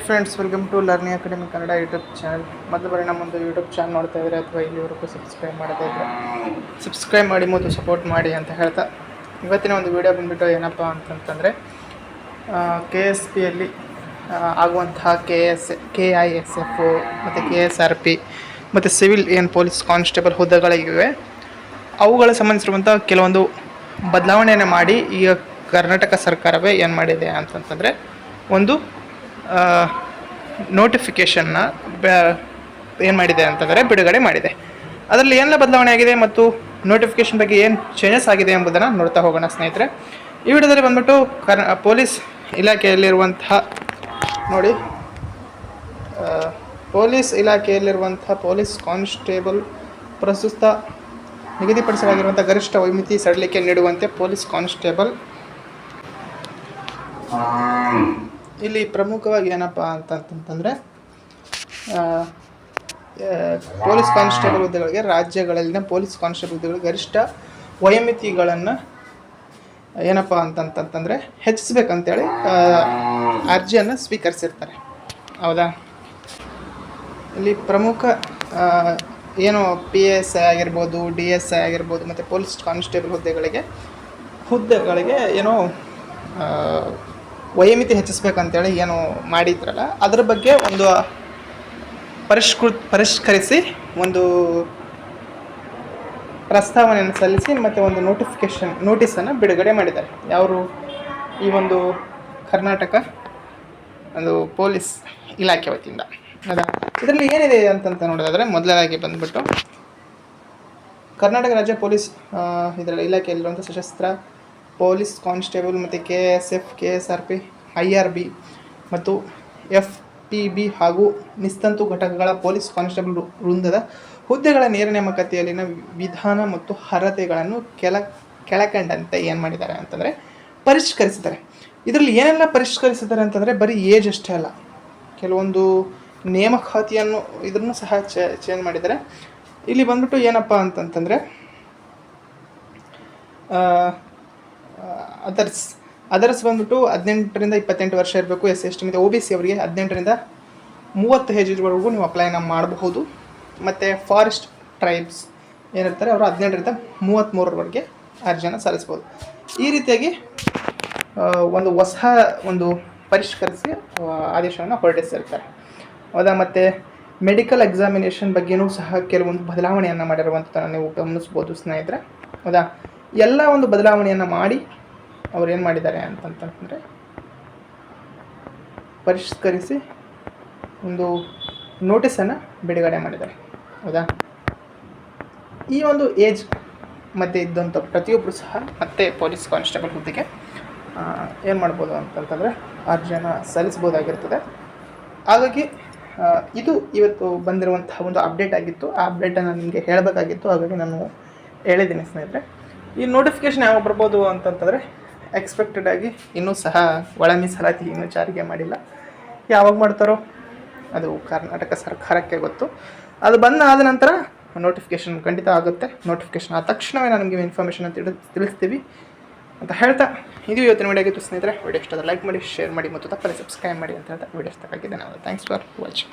Friends, welcome to learning academy Kannada YouTube channel. ಮೊದಲು ಬಾರಿ ನಮ್ಮೊಂದು YouTube channel ನೋಡ್ತಾ ಇದ್ದರೆ ಅಥವಾ ಇಲ್ಲಿವರೆಗೂ ಸಬ್ಸ್ಕ್ರೈಬ್ ಮಾಡದೇ ಇದ್ದರೆ ಸಬ್ಸ್ಕ್ರೈಬ್ ಮಾಡಿ ಮತ್ತು ಸಪೋರ್ಟ್ ಮಾಡಿ ಅಂತ ಹೇಳ್ತಾ, ಇವತ್ತಿನ ಒಂದು ವಿಡಿಯೋ ಬಂದುಬಿಟ್ಟು ಏನಪ್ಪ ಅಂತಂತಂದರೆ ಕೆ ಎಸ್ ಪಿಯಲ್ಲಿ ಆಗುವಂತಹ KISF ಮತ್ತು KSRP ಮತ್ತು ಸಿವಿಲ್ ಏನು ಪೊಲೀಸ್ ಕಾನ್ಸ್ಟೇಬಲ್ ಹುದ್ದೆಗಳಿವೆ, ಅವುಗಳ ಸಂಬಂಧಿಸಿರುವಂಥ ಕೆಲವೊಂದು ಬದಲಾವಣೆಯನ್ನು ಮಾಡಿ ಈಗ ಕರ್ನಾಟಕ ಸರ್ಕಾರವೇ ಏನು ಮಾಡಿದೆ ಅಂತಂತಂದರೆ ಒಂದು ನೋಟಿಫಿಕೇಷನ್ನ ಏನು ಮಾಡಿದೆ ಅಂತಂದರೆ ಬಿಡುಗಡೆ ಮಾಡಿದೆ. ಅದರಲ್ಲಿ ಏನೆಲ್ಲ ಬದಲಾವಣೆ ಆಗಿದೆ ಮತ್ತು ನೋಟಿಫಿಕೇಷನ್ ಬಗ್ಗೆ ಏನು ಚೇಂಜಸ್ ಆಗಿದೆ ಎಂಬುದನ್ನು ನೋಡ್ತಾ ಹೋಗೋಣ ಸ್ನೇಹಿತರೆ. ಈ ವಿಡಿಯೋದಲ್ಲಿ ಬಂದ್ಬಿಟ್ಟು ಪೊಲೀಸ್ ಇಲಾಖೆಯಲ್ಲಿರುವಂತಹ ನೋಡಿ, ಪೊಲೀಸ್ ಇಲಾಖೆಯಲ್ಲಿರುವಂತಹ ಪೊಲೀಸ್ ಕಾನ್ಸ್ಟೇಬಲ್ ಪ್ರಸ್ತುತ ನಿಗದಿಪಡಿಸಲಾಗಿರುವಂಥ ಗರಿಷ್ಠ ವಯೋಮಿತಿ ಸಡಿಲಿಕೆ ನೀಡುವಂತೆ ಪೊಲೀಸ್ ಕಾನ್ಸ್ಟೇಬಲ್ ಇಲ್ಲಿ ಪ್ರಮುಖವಾಗಿ ಏನಪ್ಪ ಅಂತಂತಂದರೆ ಪೊಲೀಸ್ ಕಾನ್ಸ್ಟೇಬಲ್ ಹುದ್ದೆಗಳಿಗೆ ರಾಜ್ಯಗಳಲ್ಲಿನ ಪೊಲೀಸ್ ಕಾನ್ಸ್ಟೇಬಲ್ ಹುದ್ದೆಗಳಿಗೆ ಗರಿಷ್ಠ ವಯೋಮಿತಿಗಳನ್ನು ಏನಪ್ಪ ಅಂತಂತಂದರೆ ಹೆಚ್ಚಿಸ್ಬೇಕಂತೇಳಿ ಅರ್ಜಿಯನ್ನು ಸ್ವೀಕರಿಸಿರ್ತಾರೆ. ಹೌದಾ? ಇಲ್ಲಿ ಪ್ರಮುಖ ಏನು PSI ಆಗಿರ್ಬೋದು, DSI ಆಗಿರ್ಬೋದು ಮತ್ತು ಪೊಲೀಸ್ ಕಾನ್ಸ್ಟೇಬಲ್ ಹುದ್ದೆಗಳಿಗೆ ಏನೋ ವಯೋಮಿತಿ ಹೆಚ್ಚಿಸ್ಬೇಕಂತೇಳಿ ಏನು ಮಾಡಿದ್ರಲ್ಲ, ಅದರ ಬಗ್ಗೆ ಒಂದು ಪರಿಷ್ಕರಿಸಿ ಒಂದು ಪ್ರಸ್ತಾವನೆಯನ್ನು ಸಲ್ಲಿಸಿ ಮತ್ತು ಒಂದು ನೋಟಿಸನ್ನು ಬಿಡುಗಡೆ ಮಾಡಿದ್ದಾರೆ. ಯಾರು? ಈ ಒಂದು ಕರ್ನಾಟಕ ಒಂದು ಪೊಲೀಸ್ ಇಲಾಖೆ ವತಿಯಿಂದ. ಹೌದಾ? ಇದರಲ್ಲಿ ಏನಿದೆ ಅಂತಂತ ನೋಡೋದಾದರೆ, ಮೊದಲನೇದಾಗಿ ಬಂದುಬಿಟ್ಟು ಕರ್ನಾಟಕ ರಾಜ್ಯ ಪೊಲೀಸ್ ಇದರ ಇಲಾಖೆಯಲ್ಲಿರುವಂಥ ಸಶಸ್ತ್ರ ಪೊಲೀಸ್ ಕಾನ್ಸ್ಟೇಬಲ್ ಮತ್ತು KSF, KSRP, IRB ಮತ್ತು FPB ಹಾಗೂ ನಿಸ್ತಂತು ಘಟಕಗಳ ಪೊಲೀಸ್ ಕಾನ್ಸ್ಟೇಬಲ್ ವೃಂದದ ಹುದ್ದೆಗಳ ನೇರ ನೇಮಕಾತಿಯಲ್ಲಿನ ವಿಧಾನ ಮತ್ತು ಅರ್ಹತೆಗಳನ್ನು ಕೆಳಕಂಡಂತೆ ಏನು ಮಾಡಿದ್ದಾರೆ ಅಂತಂದರೆ ಪರಿಷ್ಕರಿಸಿದ್ದಾರೆ. ಇದರಲ್ಲಿ ಏನೆಲ್ಲ ಪರಿಷ್ಕರಿಸಿದ್ದಾರೆ ಅಂತಂದರೆ ಬರೀ ಏಜ್ ಅಷ್ಟೇ ಅಲ್ಲ, ಕೆಲವೊಂದು ನೇಮಕಾತಿಯನ್ನು ಇದನ್ನು ಸಹ ಚೇಂಜ್ ಮಾಡಿದ್ದಾರೆ. ಇಲ್ಲಿ ಬಂದ್ಬಿಟ್ಟು ಏನಪ್ಪ ಅಂತಂತಂದರೆ ಅದರ್ಸ್ ಬಂದ್ಬಿಟ್ಟು 18ರಿಂದ 28 ವರ್ಷ ಇರಬೇಕು. SC ಮತ್ತು OBC ಅವರಿಗೆ 18ರಿಂದ 30 ಏಜ್ವರೆಗೂ ನೀವು ಅಪ್ಲೈನ ಮಾಡಬಹುದು. ಮತ್ತು ಫಾರೆಸ್ಟ್ ಟ್ರೈಬ್ಸ್ ಏನಿರ್ತಾರೆ ಅವರು 18ರಿಂದ 33ರವರೆಗೆ ಅರ್ಜಿಯನ್ನು ಸಲ್ಲಿಸ್ಬೋದು. ಈ ರೀತಿಯಾಗಿ ಒಂದು ಪರಿಷ್ಕರಿಸಿ ಆದೇಶವನ್ನು ಹೊರಡಿಸಿರ್ತಾರೆ. ಹೌದಾ? ಮತ್ತು ಮೆಡಿಕಲ್ ಎಕ್ಸಾಮಿನೇಷನ್ ಬಗ್ಗೆಯೂ ಸಹ ಕೆಲವೊಂದು ಬದಲಾವಣೆಯನ್ನು ಮಾಡಿರುವಂಥದ್ದನ್ನು ನೀವು ಗಮನಿಸ್ಬೋದು ಸ್ನೇಹಿತರೆ. ಹೌದಾ? ಎಲ್ಲ ಒಂದು ಬದಲಾವಣೆಯನ್ನು ಮಾಡಿ ಅವ್ರು ಏನು ಮಾಡಿದ್ದಾರೆ ಅಂತಂತಂದರೆ ಪರಿಷ್ಕರಿಸಿ ಒಂದು ನೋಟಿಸನ್ನು ಬಿಡುಗಡೆ ಮಾಡಿದ್ದಾರೆ. ಹೌದಾ? ಈ ಒಂದು ಏಜ್ ಮಧ್ಯೆ ಇದ್ದಂಥ ಪ್ರತಿಯೊಬ್ಬರು ಸಹ ಮತ್ತೆ ಪೊಲೀಸ್ ಕಾನ್ಸ್ಟೇಬಲ್ ಹುದ್ದೆಗೆ ಏನು ಮಾಡ್ಬೋದು ಅಂತಂತಂದರೆ ಅರ್ಜಿಯನ್ನು ಸಲ್ಲಿಸ್ಬೋದಾಗಿರ್ತದೆ. ಹಾಗಾಗಿ ಇದು ಇವತ್ತು ಬಂದಿರುವಂತಹ ಒಂದು ಅಪ್ಡೇಟ್ ಆಗಿತ್ತು. ಆ ಅಪ್ಡೇಟನ್ನು ನಿಮಗೆ ಹೇಳಬೇಕಾಗಿತ್ತು, ಹಾಗಾಗಿ ನಾನು ಹೇಳಿದ್ದೀನಿ ಸ್ನೇಹಿತರೆ. ಈ ನೋಟಿಫಿಕೇಷನ್ ಯಾವಾಗ ಬರ್ಬೋದು ಅಂತಂತಂದರೆ ಎಕ್ಸ್ಪೆಕ್ಟೆಡ್ ಆಗಿ ಇನ್ನೂ ಸಹ ಒಳ ಮೀಸಲಾತಿ ಇನ್ನೂ ಜಾರಿಗೆ ಮಾಡಿಲ್ಲ. ಯಾವಾಗ ಮಾಡ್ತಾರೋ ಅದು ಕರ್ನಾಟಕ ಸರ್ಕಾರಕ್ಕೆ ಗೊತ್ತು. ಅದು ಆದ ನಂತರ ನೋಟಿಫಿಕೇಷನ್ ಖಂಡಿತ ಆಗುತ್ತೆ. ನೋಟಿಫಿಕೇಷನ್ ಆದ ತಕ್ಷಣವೇ ನಾನು ನಿಮಗೆ ಇನ್ಫಾರ್ಮೇಷನ್ ತಿಳಿಸ್ತೀವಿ ಅಂತ ಹೇಳ್ತಾ, ಇದು ಇವತ್ತಿನ ವಿಡಿಯೋ ಆಗಿತ್ತು ಸ್ನೇಹಿತರೆ. ವಿಡಿಯೋ ಇಷ್ಟ ಲೈಕ್ ಮಾಡಿ, ಶೇರ್ ಮಾಡಿ ಮತ್ತು ತಪ್ಪದೆ ಸಬ್ಸ್ಕ್ರೈಬ್ ಮಾಡಿ ಅಂತ ಹೇಳ್ತಾ ವಿಡಿಯೋ ಇಷ್ಟ ಆಗಿದೆ. Thanks for watching.